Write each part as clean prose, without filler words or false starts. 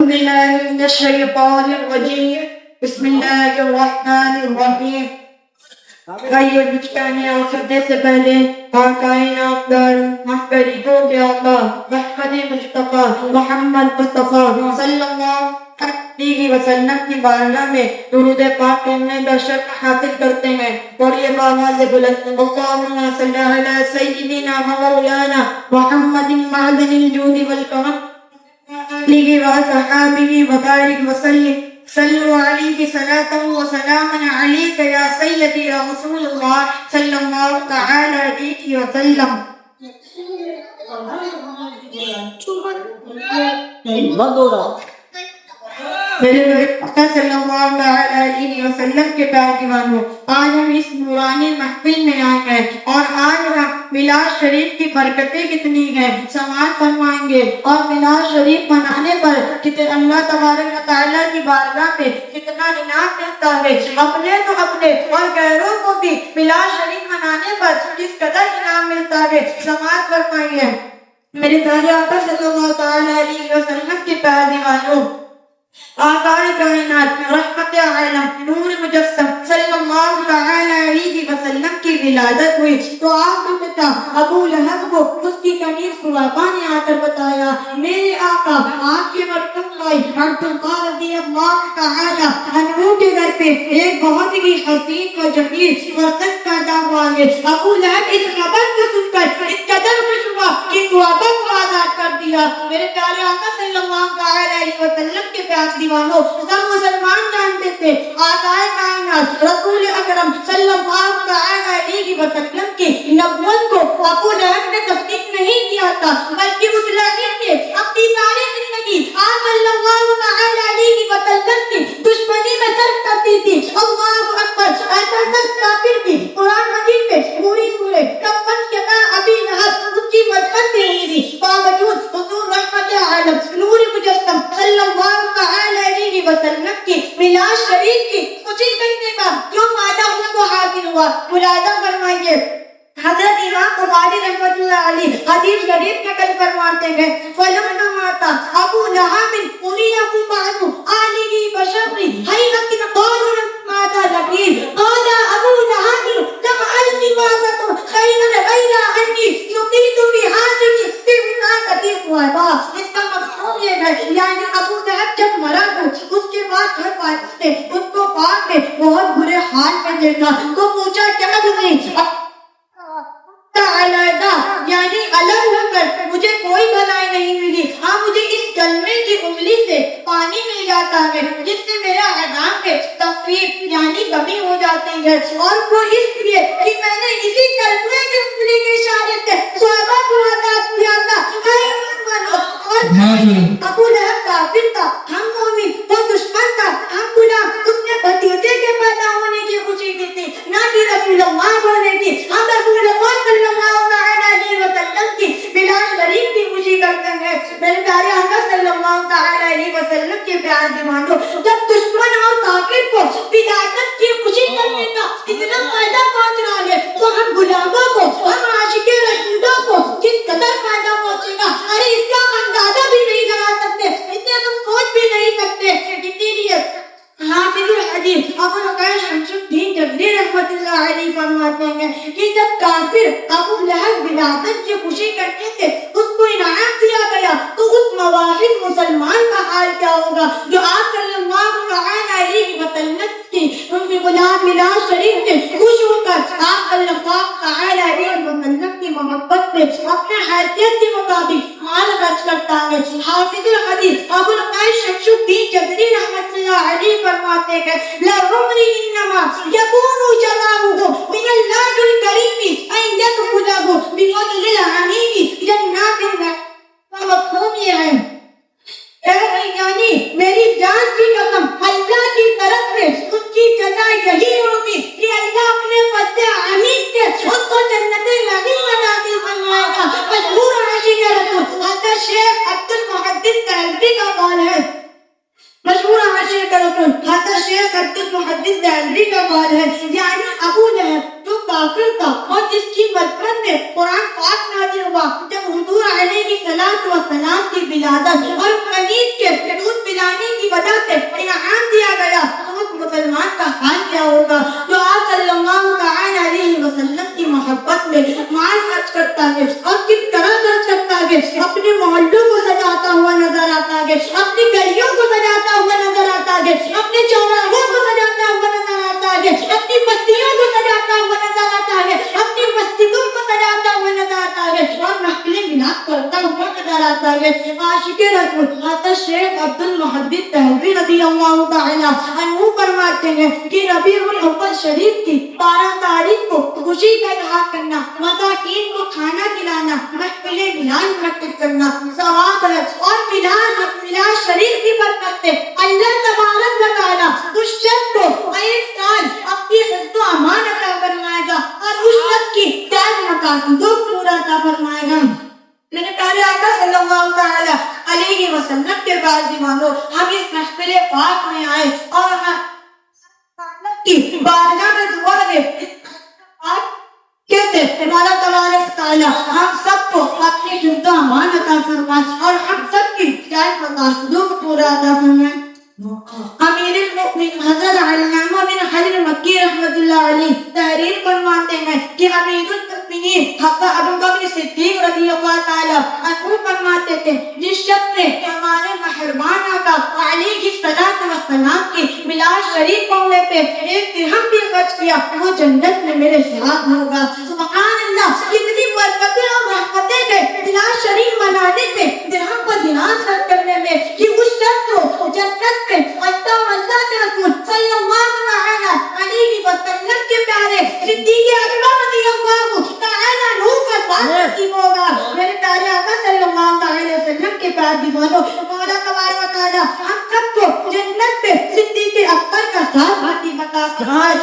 بالله من الشيطان الرجيم بسم الله الرحمن الرحیم. آئیے بچکانے اور سبنے سے پہلے کائنات دار محقریتوں کے آقا محمد مصطفیٰ محمد مصطفیٰ صلی اللہ علیہ وسلم کی بارگاہ میں درود پاک پڑھنے کا شرف حاصل کرتے ہیں اور یہ آواز بلند اللہم صلی علی سیدنا مولانا محمد معدن الجود والکرم آلہ وصحابہ وبارک وسلم صلوا علیہ صلاة وسلاما علیک یا سیدی یا رسول اللہ صلی اللہ تعالی علیہ وسلم. بند ہو رہا میرے صلی اللہ علیہ وسلم کے پیار دیوانوں، آج ہم اس نورانی محفل میں آئے ہیں اور آج ہم میلاد شریف کی برکتیں کتنی ہیں سماعت فرمائیں گے اور میلاد شریف منانے پر اللہ تبارک و تعالیٰ کی بارگاہ میں کتنا انعام ملتا ہے. اپنے تو اپنے اور غیروں کو بھی میلاد شریف منانے پر کس قدر انعام ملتا ہے سماعت فرمائیے. میرے پیارے آقا صلی اللہ تعالیٰ علیہ وسلم کے پیار دیوانوں، آقائے کائنات رحمت عالم نور مجسم صلی اللہ تعالی علیہ وسلم کی ولادت ہوئی تو آپ کے پتا ابو لہب کو اس کی کنیز خلابہ نے آ کر بتایا میرے آقا آپ کے مرکب لائی عبداللہ رضی اللہ تعالی عنہ کے گھر پہ ایک بہت ہی حسین و جمیل فرزند پیدا ہوا ہے. ابو لہب اس خبر کو سن کر اس قدر خوش ہوا کہ خلابہ کو آزاد کر دیا. میرے پیارے آقا صلی اللہ تعالی علیہ وسلم کے پیار دیوانوں، سب مسلمان جانتے تھے آقائے کائنات رسول اکرم صلی اللہ تعالی علیہ وسلم کی نبوت کو ابو لہب نے تصدیق نہیں کیا تھا، بلکہ اس لعین نے اپنی ساری زندگی آپ صلی اللہ تعالی علیہ وسلم کی دشمنی میں صرف کرتی تھی. اللہ اکبر. ایسا سب کافر بھی قرآن مجید میں پوری سورہ تبت یدا ابی لہب اس کی مذمت بھی ہوئی تھی، باوجود حضور رحمت عالم نور مجسم صلی اللہ تعالی علیہ وسلم کی میلاد شریف کی خوشی کرنے کا جو فائدہ اس کو حاصل ہوا ملاحظہ فرمائیے. حضرت امام بخاری رحمۃ اللہ علیہ حدیث شریف کے کل فرماتے ہیں فلما مات ابو لہب قریہ بعد آلہ بشر حیرت قال ماذا لبید قال ابو لہب لم علم ماذا خیر غیر انی یقید بهذه بمناقتی صحابہ. اس کا مفہوم یہ ہے یعنی ابو لہب جب مرا تو اس کے بعد گھر والوں نے ان کو پاک میں بہت برے حال میں دیکھا تو پوچھا کیا ہوئی علیحدہ یعنی الگ ہو کر مجھے کوئی بھلائی نہیں ملی. ہاں مجھے اس کلمے کی انگلی سے پانی مل جاتا ہے جس سے میرا عذاب میں تخفیف یعنی کمی ہو جاتی ہے اور وہ اس لیے کہ میں نے اسی کلمے کی انگلی کے اشارے سے صحابہ کو آزاد کیا تھا. ابو لہب کافر تھا، ہم مومن، وہ دشمن تھا، ہم غلام. اس نے بھتیجے کے پیدا ہونے کی خوشی کی تھی نہ کہ رسول اللہ ہونے کی. ہم رسول اللہ صلی اللہ علیہ وسلم کی میلاد شریف کی خوشی کرتے ہیں. میرے پیارے آقا صلی اللہ تعالی علیہ وسلم کے پیار دیوانوں، جب دشمن اور کافر کو ولادت کی خوشی کرنے کا اتنا فائدہ پہنچ رہا ہے تو ہم غلاموں کو ہم عاشق رسولوں کو کس قدر فائدہ پہنچے گا ارے اس کا اندازہ بھی نہیں لگا سکتے، اتنے ہم سوچ بھی نہیں سکتے. اسی لیے حافظ الحدیث ابو القاسم شمس الدین جبری رحمۃ اللہ علیہ فرماتے ہیں کہ جب کافر ابو لہب ولادت کی خوشی کرتے تھے اس کو انعام دیا گیا تو اس مواحد مسلمان کا حال کیا ہوگا جو آپ صلی اللہ علیہ وسلم کی میلاد شریف میں خوش ہو کر آپ صلی اللہ تعالی علیہ وسلم کی محبت میں اپنے حیثیت کے مطابق مال خرچ کرتا ہے. حافظ الحدیث ابو القاسم شمس الدین جبری رحمۃ اللہ علیہ فرماتے ہیں لعمری انما یکون جزاؤہ من اللہ الکریم ان یدخلہ بفضل الحمید جنات النعیم. مفہوم یہ ہے یعنی میری جان کی قسم اللہ کی طرف سے اس کی جزا یہی ہوگی کہ اللہ اپنے فضل حمید سے اس کو جنت نعیم نصیب فرمائے گا. مشہور عاشق رسول حضرت شیخ عبد المحدث دہلوی کا قول ہے، مشہور عاشق رسول حضرت شیخ عبد المحدث دہلوی کا قول ہے یعنی ابو لہب جو کافر تھا اور جس کی مذمت میں قرآن پاک نازل ہوا جب حضور علیہ الصلوۃ والسلام کی ولادت اور کنیز کے دودھ ہے، اپنی گلیوں کو سجاتا ہوا نظر آتا ہے، اپنے چوراہوں کو سجاتا ہوا نظر آتا ہے، اپنی بستیوں کو سجاتا ہوا نظر آتا ہے، اپنی مسجدوں کو سجاتا ہوا نظر آتا ہے اور محفل میلاد کرتا ہوا نظر آتا ہے۔ عاشق رسول حضرت شیخ عبد المحدث دہلوی رضی اللہ تعالیٰ عنہ فرماتے ہیں کہ ربیع الاول شریف کی 12 تاریخ کو خوشی کا اظہار کرنا، مساکین کو کھانا کھلانا، محفل میلاد منعقد کرنا ثواب ہے اور میلاد شریف کی برکت سے اللہ تبارک و تعالیٰ اس شخص کو ایک سال اپنی حفظ و امان عطا فرمائے گا اور اس شخص کی تیز مقاصدوں کو پورا عطا فرمائے گا۔ میرے پیارے آقا صلی اللہ تعالی علیہ وسلم کے بعد دیوانوں، ہم اس محفل پاک میں آئے اور کی بارگاہ میں دعا ہے کہتے ہیں مولا تبارک تعالیٰ ہم سب کو اپنی حفظ و امان عطا فرمائے اور ہم سب کی جائز مقاصدوں کو پورا عطا فرمائے۔ امیر المؤمنین حضرت علامہ بن حجر مکی رحمۃ اللہ علیہ تحریر فرماتے ہیں کہ امیر المؤمنین حضرت ابو بکر صدیق رضی اللہ تعالیٰ عنہ فرماتے تھے جس شخص نے ہمارے مہربان آقا علیہ السلام کی میلاد شریف پڑھنے پہ 1 درہم بھی خرچ کیا وہ جنت میں میرے ساتھ ہوگا۔ سبحان اللہ، کتنی برکتیں اور رحمتیں ہیں میلاد شریف منانے پہ، درہم پر دینار خرچ کرنے میں کہ اس شخص کو جنت میں اللہ کے رسول صلی اللہ علیہ وسلم کے پیارے صدیق اکبر رضی اللہ تعالیٰ عنہ کا پاس نصیب ہوگا۔ میرے پیارے آقا صلی اللہ علیہ وسلم کے پیار دیوانوں، مولا تبارک و تعالیٰ ہم سب کو جنت میں صدیق اکبر کا ساتھ نصیب عطا فرمائے۔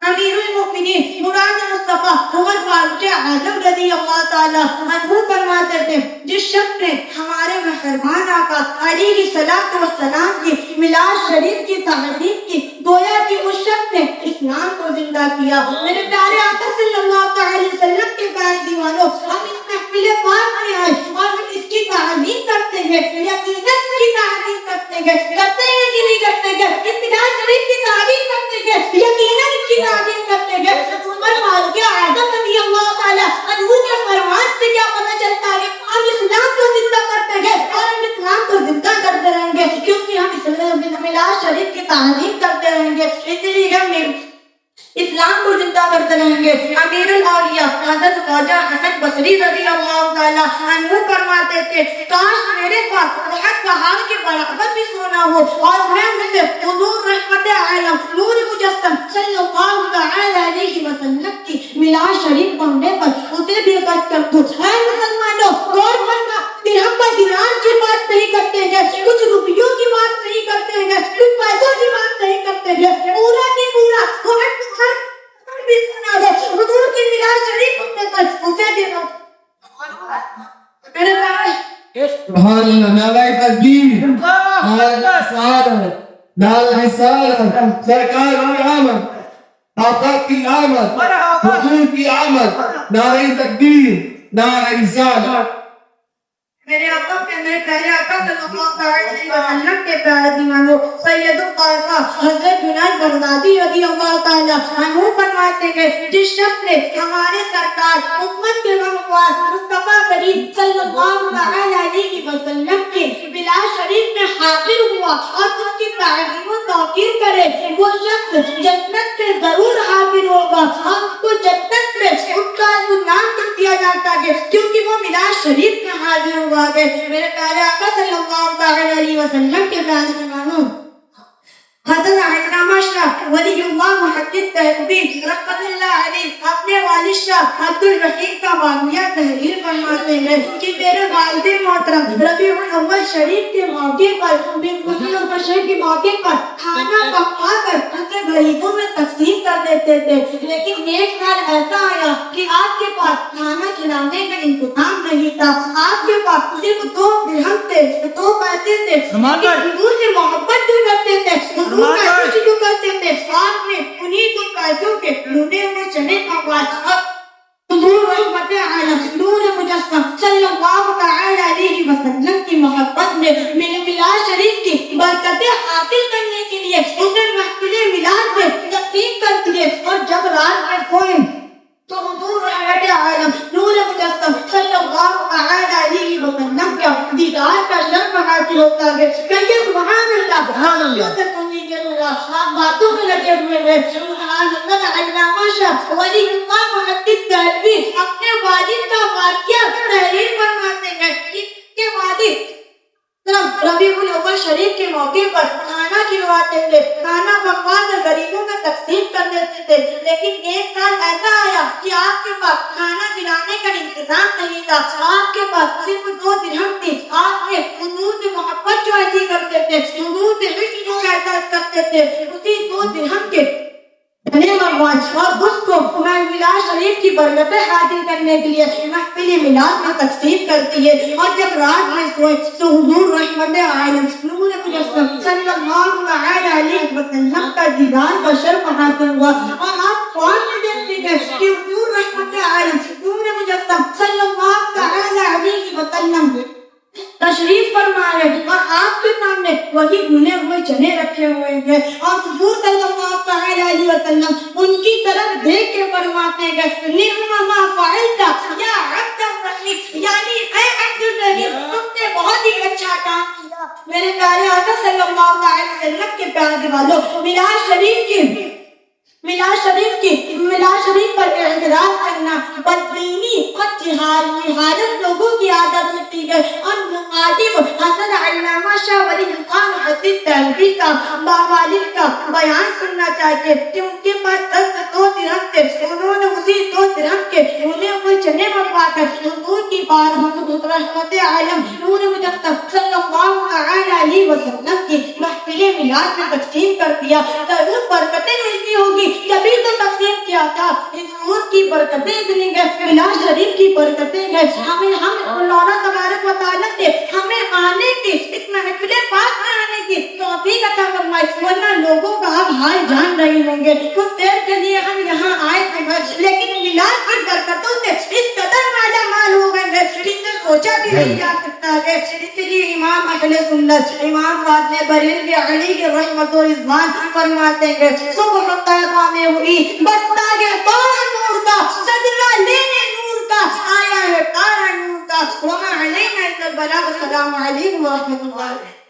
امیر المؤمنین مراد مصطفیٰ عمر فاروق اعظم رضی اللہ تعالیٰ عنہ فرماتے تھے جس شخص نے ہمارے مہربان آقا علیہ السلام کی میلاد شریف کی تحریف کی گویا کہ اس شخص نے اسلام کو زندہ کیا۔ میرے پیارے آقا صلی اللہ علیہ وسلم کے پیارے دیوانوں، ہم اس محفل پاک میں آئے اور ہم اس کی تعظیم کرتے ہیں، یقیناً اس کی تعظیم کرتے ہیں، کرتے ہیں کہ نہیں کرتے ہیں، میلاد شریف کی تعظیم کرتے ہیں، یقیناً اس کی تعظیم کرتے ہیں۔ عمر فاروق اعظم رضی اللہ تعالیٰ عنہ کے فرمان سے کیا پتہ چلتا ہے ہم اسلام کو زندہ کرتے ہیں اور ہم اسلام کو زندہ کرتے رہیں گے کیونکہ ہم میلاد شریف کی تعظیم کرتے رہیں گے، اس لیے ہم اسلام کو زندہ کرتے رہیں گے۔ امیر الاولیاء حضرت خواجہ حسن بصری رضی اللہ تعالیٰ عنہ فرماتے تھے کاش میرے پاس بہت پہاڑ کے برابر بھی سونا ہو اور میں اسے حضور رحمت عالم نور مجسم صلی اللہ علیہ وسلم کی میلاد شریف پڑھنے پر اسے بھی خرچ کر دوں۔ اے مسلمانوں، غور فرما، درہم پر دینار کی بات نہیں کرتے ہیں، کچھ روپیوں کی بات نہیں کرتے ہیں، کچھ پیسوں کی بات نہیں کرتے ہیں، پورا کی پورا حضور کی میلاد شریف پڑھنے پر اسے بھی میرے بھائی سبحان اللہ، نعرہ تکبیر، نعرہ رسالت، نعرہ رسالت، سرکار کی آمد، آقا کی آمد، حضور کی آمد، نعرہ تکبیر، نعرہ رسالت۔ میرے آقا میرے پیارے آقا صلی اللہ علیہ وسلم کے پیارے دیوانوں، سید الطائفہ حضرت جنید بغدادی رضی اللہ تعالیٰ عنہ فرماتے ہیں جس شخص نے ہمارے سرکار امت کے غمخوار مصطفیٰ کریم صلی اللہ علیہ وسلم کے میلاد شریف میں حاضر ہوا اور اس کی تعظیم و توقیر کرے وہ شخص جنت میں ضرور حاضر ہوگا اور اس کو جنت میں ان کا نام کر دیا جاتا ہے کیونکہ وہ میلاد شریف میں حاضر ہوا ہے۔ میرے پیارے آقا صلی اللہ علیہ وسلم کے پیارے مہمانوں، حضرت علامہ شاہ ولی اللہ محدث دہلوی رحمۃ اللہ علیہ اپنے والد شاہ عبد الرحیم کا واقعہ تحریر فرماتے ہیں کہ میرے والد محترم ربیع الاول شریف کے موقع پر کھانا پکا کر اپنے غریبوں میں تقسیم کر دیتے تھے، لیکن ایک سال ایسا آیا کہ آپ کے پاس کھانا کھلانے کا انتظام نہیں تھا، آپ کے پاس صرف 2 درہم تھے، 2 پیسے تھے، حضور سے محبت بھی کرتے تھے، شروع کرتے تھے، آپ نے انہیں کو پیسوں کے ڈھونڈے ہوئے چنے پکوائے۔ حضور رحمت عالم نور مجسم صلی اللہ علیہ وسلم کی محبت میں میرے میلاد شریف کی برکتیں حاصل کرنے کے لیے اسے محفل میلاد میں تقسیم کر دیے اور جب رات میں سوئے تو حضور رحمت عالم نور مجسم صلی اللہ علیہ وسلم کا دیدار کا شرف حاصل حاصل ہوتا ہے. کہیے سبحان اللہ. آپ باتوں میں لگے ہوئے ہیں. سبحان اللہ. علامہ شاہ ولی اللہ محدث دہلوی اپنے والد کا واقعہ تحریر فرماتے ہیں. کے والد ربیع الاول شریف کے موقع پر کھانا کھلواتے تھے, کھانا پکوا کر غریبوں میں تقسیم کر دیتے تھے. لیکن ایک سال ایسا آیا کہ آپ کے پاس کھانا کھلانے کا انتظام نہیں تھا. آپ کے پاس صرف 2 درہم تھی. آپ نے حدود محبت جو ایسی کرتے تھے, حدود عشق جو ایسا کرتے تھے, اسی 2 درہم کے اور اس کو میلاد شریف کی برکتیں حاصل کرنے کے لیے محفل میلاد میں تقسیم کرتی ہے. اور جب رات میں سوئے تو حضور رحمت عالم نور مجسم صلی اللہ علیہ وسلم کا دیدار بشر حاصل ہوا. اور آپ قرآن میں دیکھتے ہیں کہ حضور رحمت عالم نور مجسم صلی اللہ علیہ وسلم تشریف فرمائے اور آپ کے سامنے وہی بھنے ہوئے چنے رکھے ہوئے ہیں. اور حضور صلی اللہ علیہ وسلم ان کی طرف دیکھ کے فرماتے ہیں نعم ما فعلت یا عبد الرحیم, یعنی اے عبد الرحیم تم نے بہت ہی اچھا کام کیا. میرے پیارے آقا صلی اللہ علیہ وسلم کے پیارے والوں, میلاد شریف پر اعتراض کرنا بدبینی اور جہالت لوگوں کی عادت ہوتی ہے. اور مخاطب حضرت علامہ شاہ ولی اللہ محدث دہلوی کا والد کا بیان سننا چاہتے کہ ان کے پاس 2 درہم تھے. انہوں نے اسی 2 درہم کے بھنے ہوئے چنے منگوا کر حضور کی بارگاہ رحمت عالم نور مجسم صلی اللہ علیہ وسلم کی محفل میلاد میں تقسیم کر دیا. ضرور برکتیں ملتی ہوگی جبھی تو تقسیم کیا تھا. حضور کی برکتیں اتنی گئے, میلاد شریف کی برکتیں گئے. ہم اللہ تبارک و تعالیٰ سے ہمیں آنے کی, اس محفل پاک میں آنے کی توفیق عطا فرمائے. ورنہ لوگوں کا ہم حال جان رہے ہوں گے. کچھ دیر کے لیے ہم یہاں آئے تھے لیکن میلاد کی برکتوں سے اس قدر مالا مال ہو گئے جس سے سوچا بھی نہیں جا سکتا ہے. اس لیے امام اہل سنت امام رازی بریلوی علیہ رحمت و رضوان فرماتے ہیں صبح طیبہ میں ہوئی بڑھتا گیا تارا نور کا, صدرہ لینے نور کا, آیا ہے تارا نور کا. وما علینا الا البلاغ. السلام علیکم ورحمۃ اللہ.